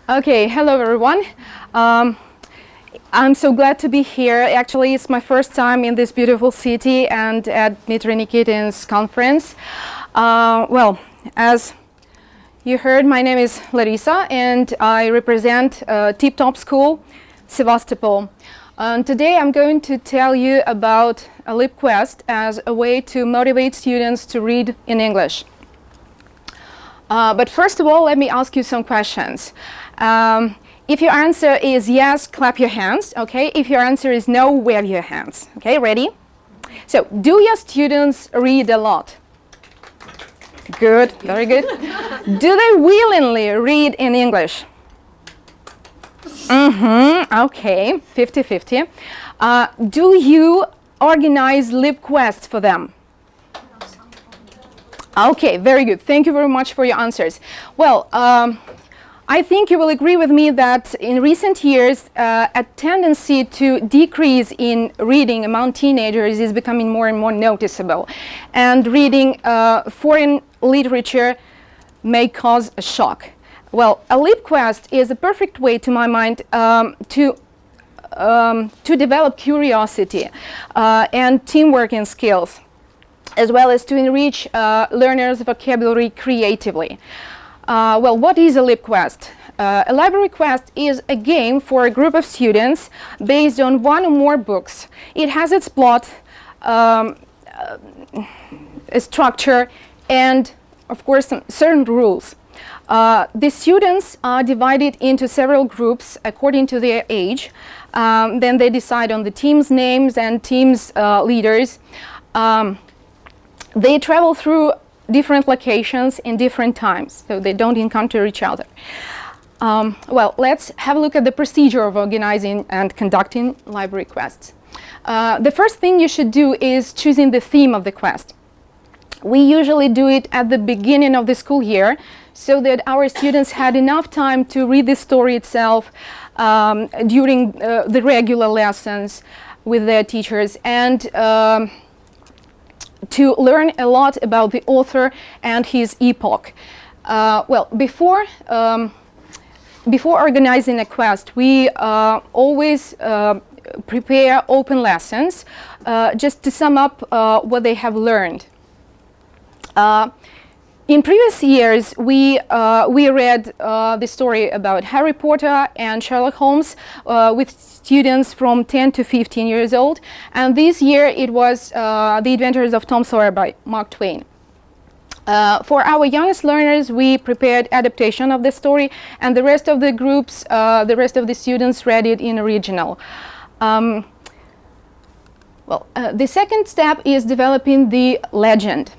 Okay, hello everyone. I'm so glad to be here. Actually, it's my first time in this beautiful city and at Dmitry Nikitin's conference. As you heard, my name is Larisa and I represent Tip Top School, Sevastopol. Today I'm going to tell you about Libquest as a way to motivate students to read in English. But first of all, let me ask you some questions. If your answer is yes, clap your hands, okay? If your answer is no, wave your hands, okay? Ready? So, do your students read a lot? Good, very good. Do they willingly read in English? Okay, 50-50. Do you organize Libquest for them? Okay, very good. Thank you very much for your answers. Well, I think you will agree with me that in recent years, a tendency to decrease in reading among teenagers is becoming more and more noticeable. And reading foreign literature may cause a shock. Well, a Libquest is a perfect way, to my mind, to develop curiosity and teamwork and skills, as well as to enrich learners' vocabulary creatively. Well, what is a Libquest? A library quest is a game for a group of students based on one or more books. It has its plot, a structure, and of course some certain rules. The students are divided into several groups according to their age. Then they decide on the team's names and team's leaders. They travel through different locations in different times, so they don't encounter each other. Well, let's have a look at the procedure of organizing and conducting library quests. The first thing you should do is choosing the theme of the quest. We usually do it at the beginning of the school year, so that our students had enough time to read the story itself during the regular lessons with their teachers, and to learn a lot about the author and his epoch. Well, before organizing a quest, we always prepare open lessons just to sum up what they have learned. In previous years, we read the story about Harry Potter and Sherlock Holmes with students from 10 to 15 years old, and this year it was The Adventures of Tom Sawyer by Mark Twain. For our youngest learners, we prepared adaptation of the story, and the rest of the groups, the rest of the students read it in original. The second step is developing the legend.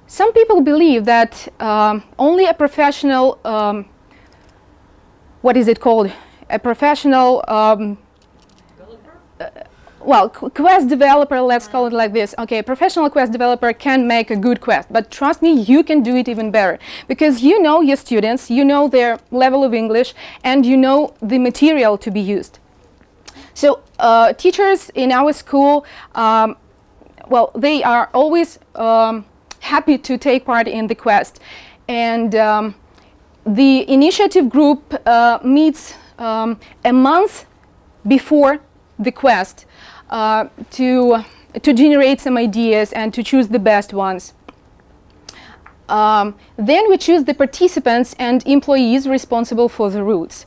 Some people believe that only a professional, what is it called? A professional, quest developer, let's call it like this. Okay, a professional quest developer can make a good quest, but trust me, you can do it even better, because you know your students, you know their level of English, and you know the material to be used. So teachers in our school, they are always happy to take part in the quest, and the initiative group meets a month before the quest to generate some ideas and to choose the best ones. Then we choose the participants and employees responsible for the routes.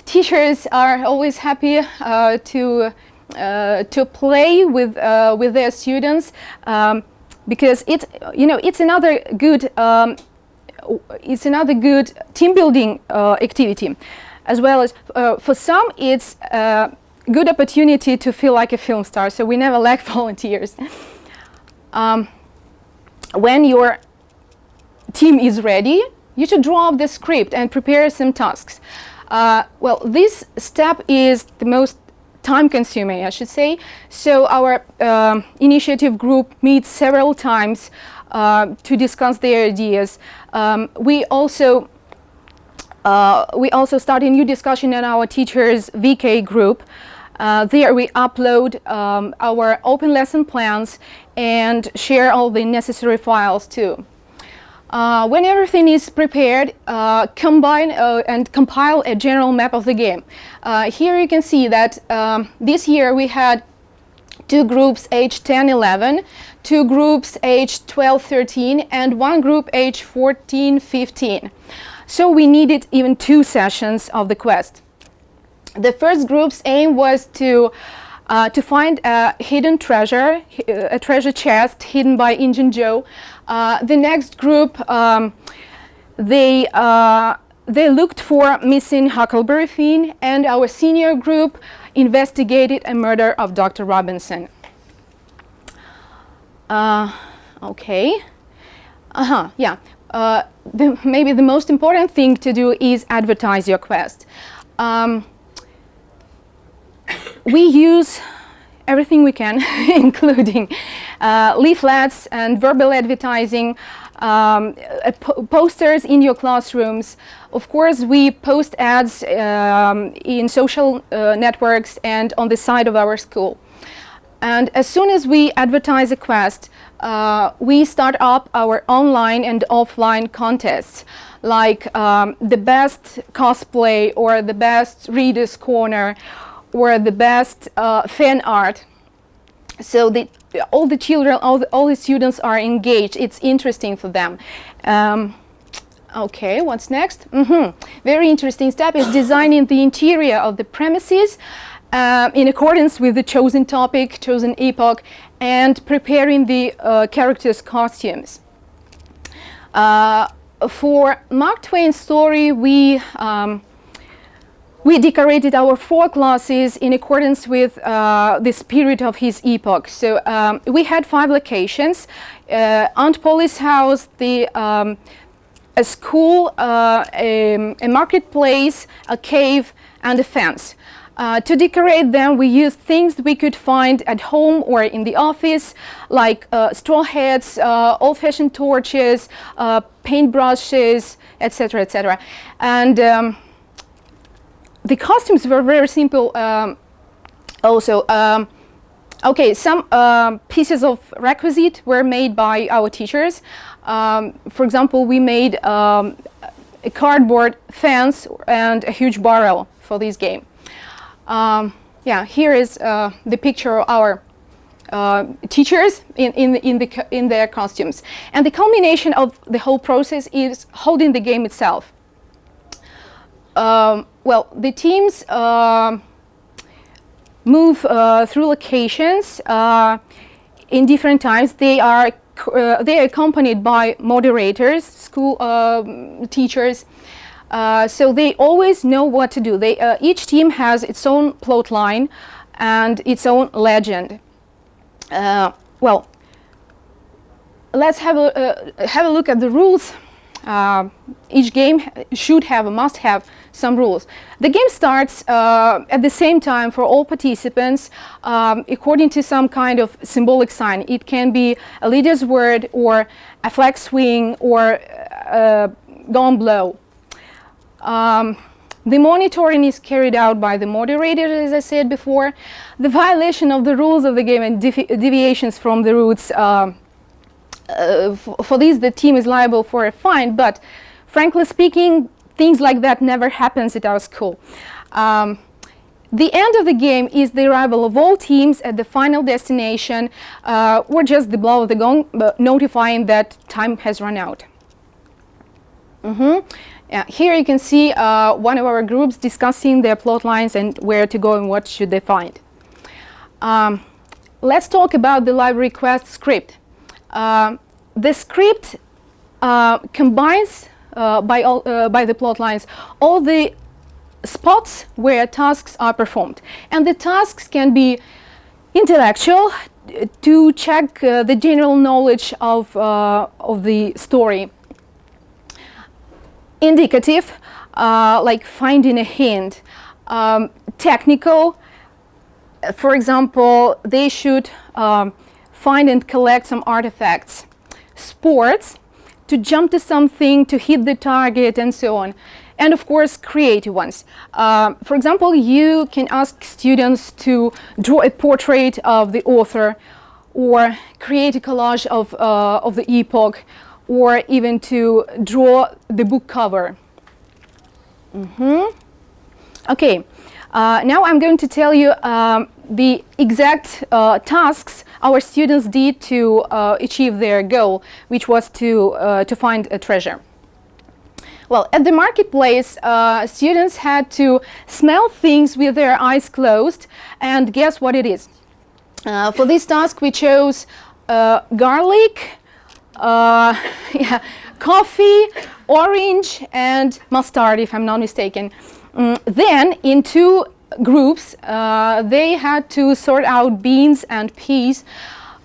Teachers are always happy to play with their students, because it's another good team building activity, as well as for some it's a good opportunity to feel like a film star. So we never lack volunteers. When your team is ready, you should draw up the script and prepare some tasks. This step is the most time-consuming, I should say. So our initiative group meets several times to discuss their ideas. We also start a new discussion in our teachers' VK group. There we upload our open lesson plans and share all the necessary files too. When everything is prepared, combine and compile a general map of the game. Here you can see that this year we had 2 groups age 10-11, 2 groups age 12-13, and 1 group age 14-15. So we needed even 2 sessions of the quest. The first group's aim was to find a hidden treasure, a treasure chest hidden by Injun Joe. The next group, they looked for missing Huckleberry Finn, and our senior group investigated a murder of Dr. Robinson. Okay. Yeah. Maybe the most important thing to do is advertise your quest. We use everything we can, including leaflets and verbal advertising, posters in your classrooms. Of course, we post ads in social networks and on the site of our school. And as soon as we advertise a quest, we start up our online and offline contests, like the best cosplay, or the best reader's corner, or the best fan art. So all the children, all the students are engaged. It's interesting for them. Okay, what's next? Very interesting step is designing the interior of the premises in accordance with the chosen topic, chosen epoch, and preparing the characters' costumes. For Mark Twain's story, we decorated our 4 classes in accordance with the spirit of his epoch. So we had 5 locations: Aunt Polly's house, a school, a marketplace, a cave, and a fence. To decorate them, we used things we could find at home or in the office, like straw hats, old-fashioned torches, paintbrushes, etc., etc. And the costumes were very simple also. Okay, some pieces of requisite were made by our teachers. For example, we made a cardboard fence and a huge barrel for this game. Yeah, here is the picture of our teachers in their costumes. And the culmination of the whole process is holding the game itself. Well, the teams move through locations in different times. They are accompanied by moderators, school teachers, so they always know what to do. Each team has its own plot line and its own legend. Well, let's have a look at the rules. Each game must have some rules. The game starts at the same time for all participants according to some kind of symbolic sign. It can be a leader's word, or a flag swing, or a gun blow. The monitoring is carried out by the moderator, as I said before. The violation of the rules of the game and deviations from the rules, for these the team is liable for a fine, but frankly speaking, things like that never happens at our school. The end of the game is the arrival of all teams at the final destination, or just the blow of the gong notifying that time has run out. Yeah, here you can see one of our groups discussing their plot lines and where to go and what should they find. Let's talk about the library quest script. The script combines by the plot lines all the spots where tasks are performed, and the tasks can be intellectual, to check the general knowledge of the story; indicative, like finding a hint; technical, for example, they should find and collect some artifacts; sports, to jump to something, to hit the target, and so on. And of course, creative ones. For example, you can ask students to draw a portrait of the author, or create a collage of the epoch, or even to draw the book cover. Okay, now I'm going to tell you the exact tasks our students did to achieve their goal, which was to find a treasure. Well, at the marketplace, students had to smell things with their eyes closed and guess what it is. For this task, we chose garlic, coffee, orange, and mustard, if I'm not mistaken. Then, in two groups, they had to sort out beans and peas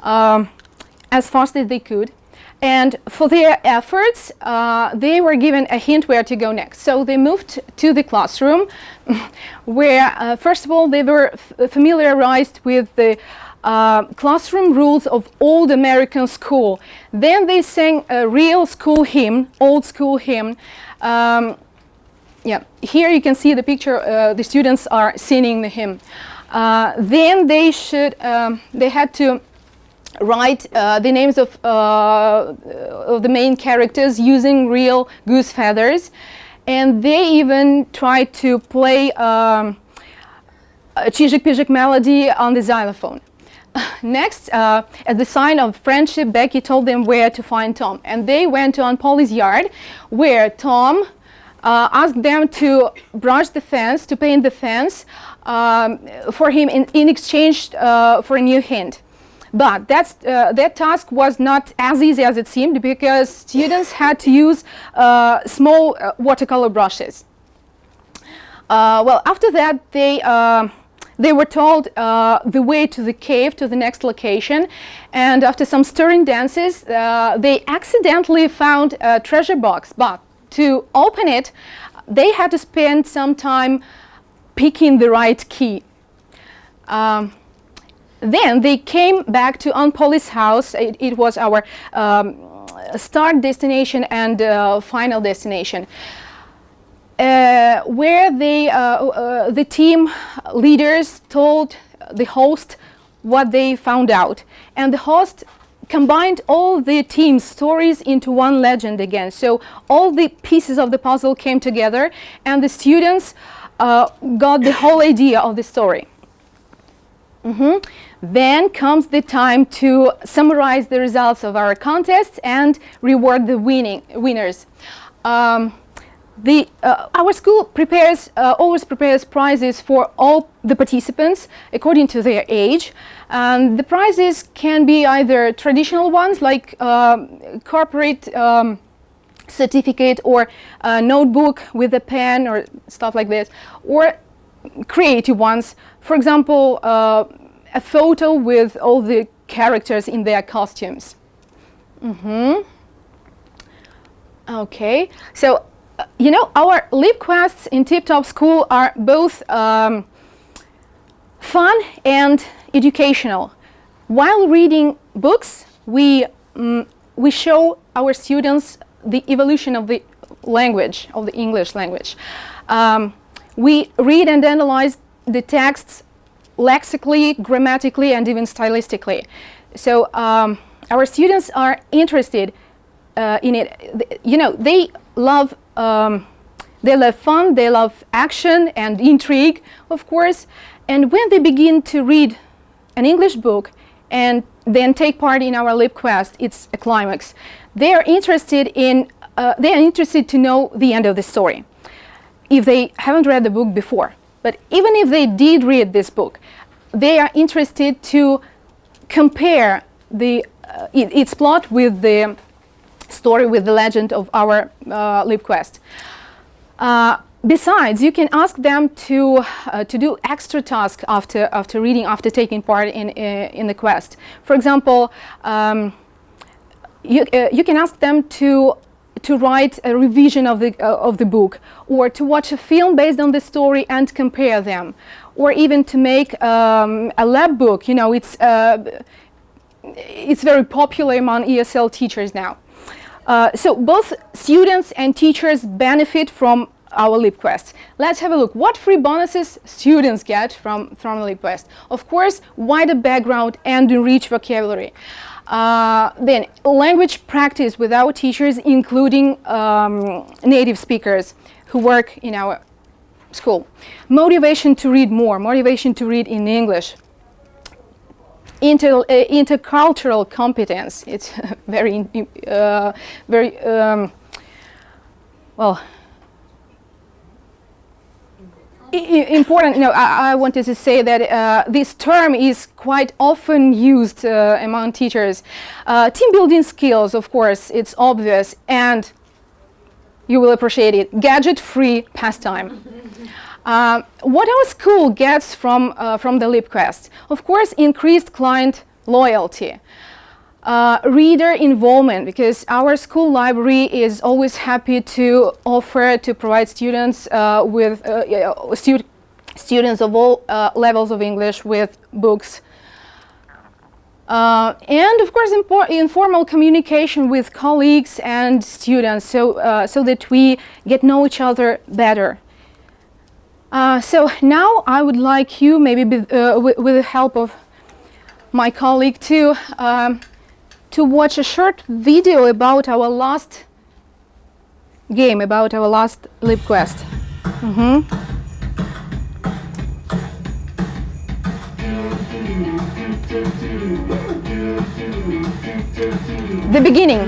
as fast as they could. And for their efforts, they were given a hint where to go next. So they moved to the classroom, where, first of all, they were familiarized with the classroom rules of old American school. Then they sang a real school hymn, old school hymn. Yeah, here you can see the picture. The students are singing the hymn. Then they had to write the names of the main characters using real goose feathers, and they even tried to play a Chizhik Pizhik melody on the xylophone. Next, at the sign of friendship, Becky told them where to find Tom, and they went to Aunt Polly's yard, where Tom asked them to brush the fence, to paint the fence for him in exchange for a new hint. But that task was not as easy as it seemed, because students had to use small watercolor brushes. Well, after that, they were told the way to the cave, to the next location, and after some stirring dances, they accidentally found a treasure box. But to open it, they had to spend some time picking the right key. Then they came back to Aunt Polly's house. It was our start destination and final destination, where the team leaders told the host what they found out. And the host combined all the team's stories into one legend again. So all the pieces of the puzzle came together, and the students got the whole idea of the story. Then comes the time to summarize the results of our contests and reward the winners. Our school always prepares prizes for all the participants according to their age. The prizes can be either traditional ones like corporate certificate or a notebook with a pen or stuff like this, or creative ones. For example, a photo with all the characters in their costumes. Okay, so you know, our Libquests in Tip Top School are both fun and educational. While reading books, we show our students the evolution of the language, of the English language. We read and analyze the texts lexically, grammatically, and even stylistically. So our students are interested in it. You know, they love fun, they love action and intrigue, of course. And when they begin to read an English book and then take part in our Libquest, it's a climax. They are interested to know the end of the story, if they haven't read the book before. But even if they did read this book, they are interested to compare its plot with the story, with the legend of our Libquest. Besides, you can ask them to do extra tasks after reading, after taking part in the quest. For example, you can ask them to write a revision of the book, or to watch a film based on the story and compare them, or even to make a lab book. You know, it's very popular among ESL teachers now. So both students and teachers benefit from our Libquest. Let's have a look. What free bonuses students get from Libquest? Of course, wider background and enriched vocabulary. Then language practice with our teachers, including native speakers who work in our school. Motivation to read more, motivation to read in English. Intercultural competence, it's very well, important. No, I wanted to say that this term is quite often used among teachers. Team building skills, of course, it's obvious, and you will appreciate it. Gadget-free pastime. What our school gets from the Libquest? Of course, increased client loyalty. Reader involvement, because our school library is always happy to offer to provide students with students of all levels of English with books. And of course, informal communication with colleagues and students, so that we get to know each other better. So now I would like you, maybe with the help of my colleague, to watch a short video about our last game, about our last Libquest. The beginning.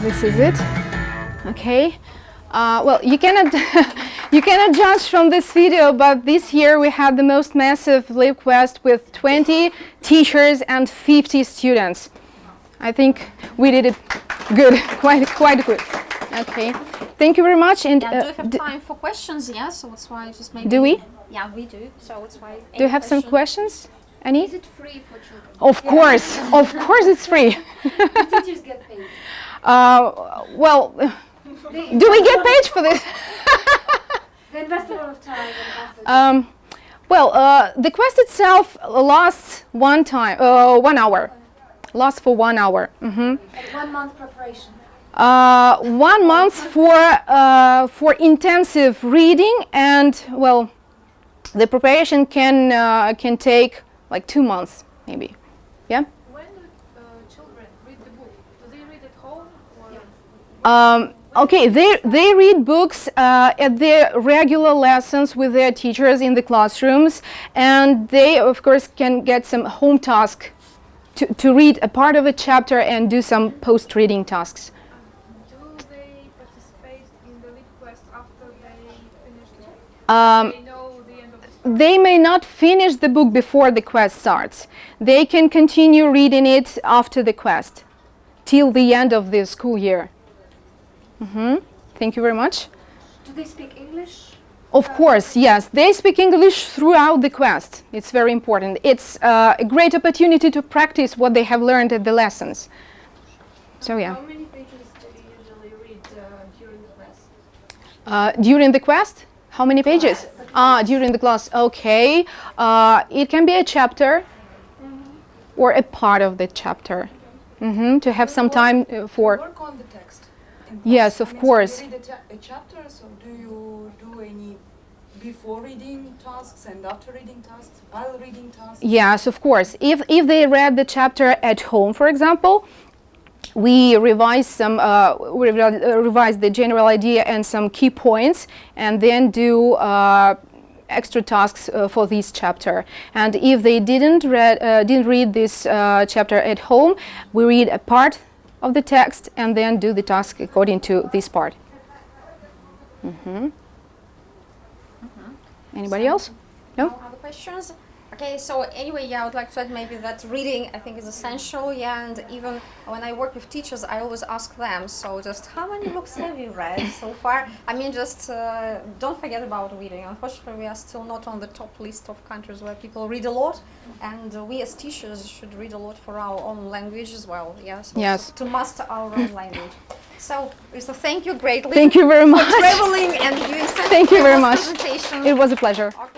This is it. Okay. Well, you cannot you cannot judge from this video, but this year we had the most massive Libquest with 20 teachers and 50 students. I think we did it good, quite good. Okay. Thank you very much. And do we have time for questions? Yeah, so that's why I just maybe. Do we? Yeah, we do. So it's why. Do you have some questions? Any? Is it free for children? Of course, it's free. The teachers get paid. Well, do we get paid for this? They invest a lot of time and effort. Well, the quest itself lasts 1 hour. Lasts for 1 hour. And 1 month preparation. 1 month for intensive reading, and well, the preparation can take like 2 months maybe. Yeah. When do children read the book? Do they read at home or? Okay, they read books at their regular lessons with their teachers in the classrooms, and they of course can get some home task to read a part of a chapter and do some post-reading tasks. Do they participate in the Libquest after they finish the book? They know the end of the story. They may not finish the book before the quest starts. They can continue reading it after the quest, till the end of the school year. Thank you very much. Do they speak English? Of course, yes. They speak English throughout the quest. It's very important. It's a great opportunity to practice what they have learned at the lessons. So yeah. How many pages do you usually read during the class? During the quest? How many pages? During the class. Okay. It can be a chapter or a part of the chapter. To have some time for... Work on the text. Yes, of course. So you read a chapter, so do you do any before reading tasks and after reading tasks, while reading tasks? Yes, of course. If they read the chapter at home, for example, we revise revise the general idea and some key points, and then do extra tasks for this chapter. And if they didn't read this chapter at home, we read a part of the text and then do the task according to this part. Anybody else? No? Other questions? Okay, so anyway, yeah, I would like to add maybe that reading I think is essential, yeah, and even when I work with teachers, I always ask them, so just how many books have you read so far? I mean, just don't forget about reading. Unfortunately, we are still not on the top list of countries where people read a lot, and we as teachers should read a lot for our own language as well, yes? Yes. To master our own language. So, Risa, thank you greatly Thank you very much. for traveling and doing such Thank you very a much. presentation. It was a pleasure. Okay.